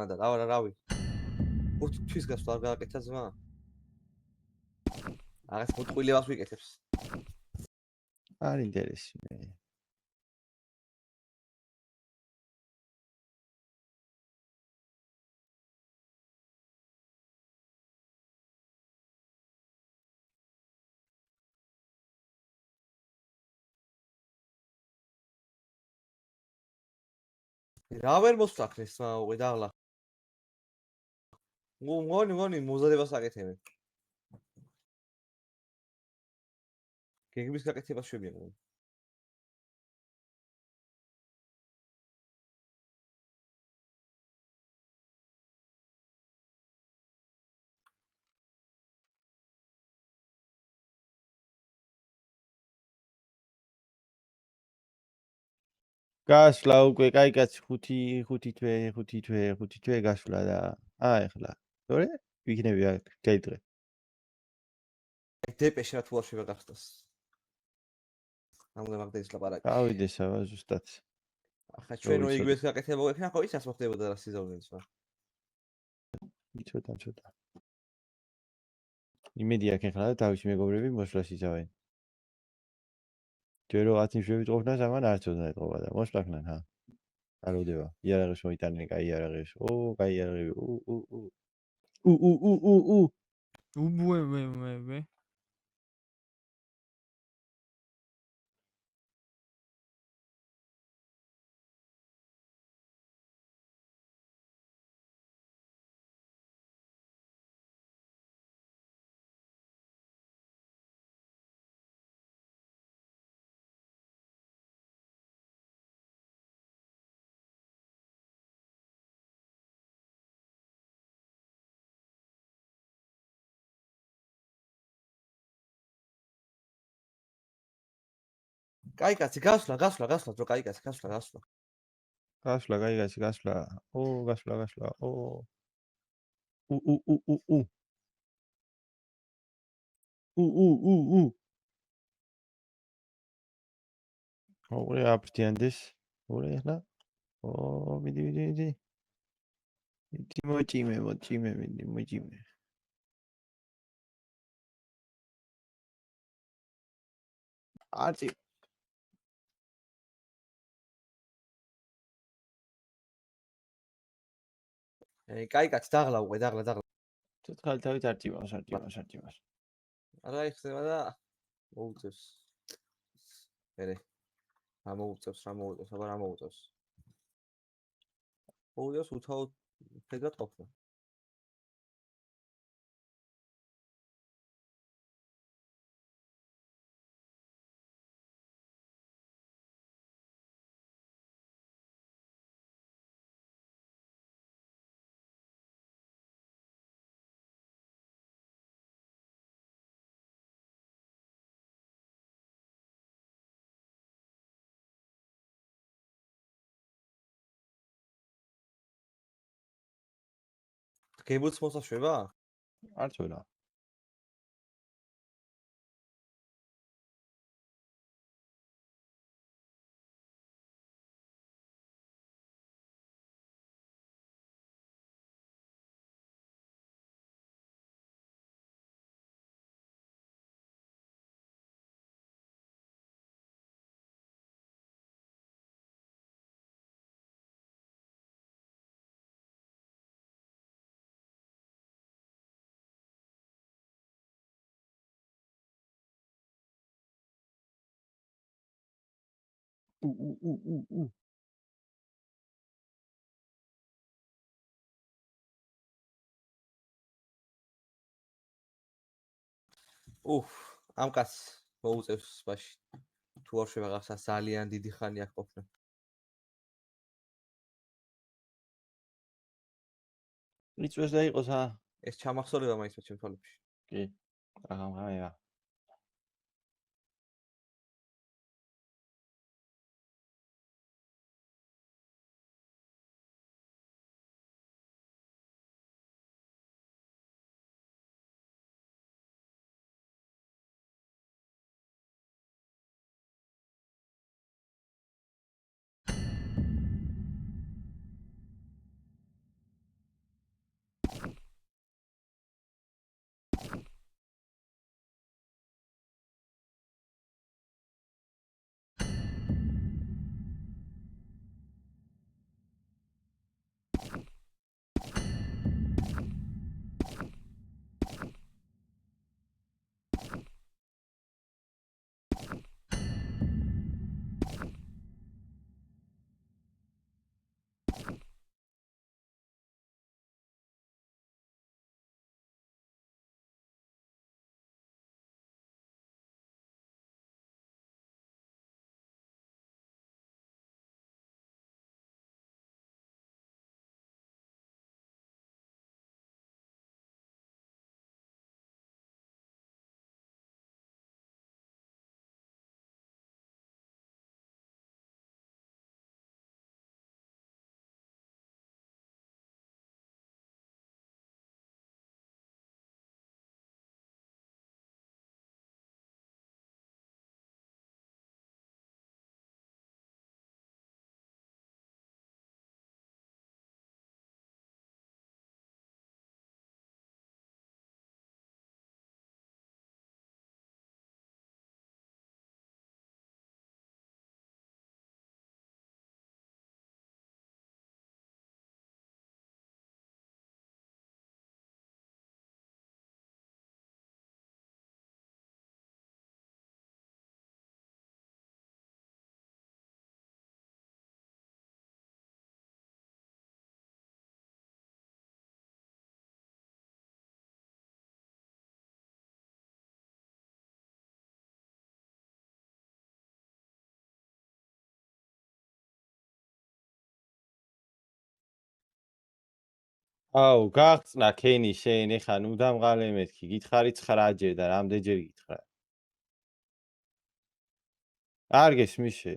და რავი. თვის გასვლა არ გააკეთა ზმა. აღეს მოტყვილებას ვიკეთებს. არ ინტერესი მე. რა ვერ მოსწაქნეს უყი დაღლა. მგონი მოზადებას აკეთებენ. გეგმის გაკეთებას შვებიან. გასვლა უკვე კაი კაცი 5 თვე გასვლა და ეხლა თორე ვიქნები აქ გაიდრე. დეპეში რა თუ არ შევა გახსნას. მაგდენის ლაპარაკი. გავიდეს აბა ზუსტად. ახლა ჩვენ იგივეს გაკეთება გვექნა ხო იცას მოხდებოდა რა სიზონიც რა. ცოტა. იმედი აქ ეხლა და თავისი მეგობრები მოსვლას იცავენ. ჯერო 10 ნიშნებით ყოფნას ამან არც უნდა ეთყობა და მოსვლაკნან ჰა. აროდება. იარაღის მოიტანენ, კაი იარაღის. კაი იარაღი. უბუე. კაი კაცი გასვლა დრო კაი კაცი გასვლა. გასვლა, კაი კაცი გასვლა. გასვლა. ოღონდ აფრთიანდეს. ოღონდ ეხლა. მიდი. მოჭიმე. არწი. კაი კაცი დაღლა უყე დაღლა. ცოცხალი თავით არწიმავს. არა იხსნება და მოუწევს. მერე რა მოუწევს, აბა რა მოუწევს. მოუწევს უთავოდ ფეგად ყოფნა. გებულს მოსაშვება? არც ვერა. ამ კაცს მოუწევს ბაში. თუ არ შევა გახსნას ძალიან დიდი ხანი აქ ყოფნა. იწვეს და იყოს ეს ჩამახსოვრება მაინც ჩემ თვალებში. კი. აღამღამება. აუ გახსნა ქენი შენ ეხა ნუ დამღალე მეთქი გითხარი 9 ჯერ და რამდენჯერ გითხრა არ გესმის შე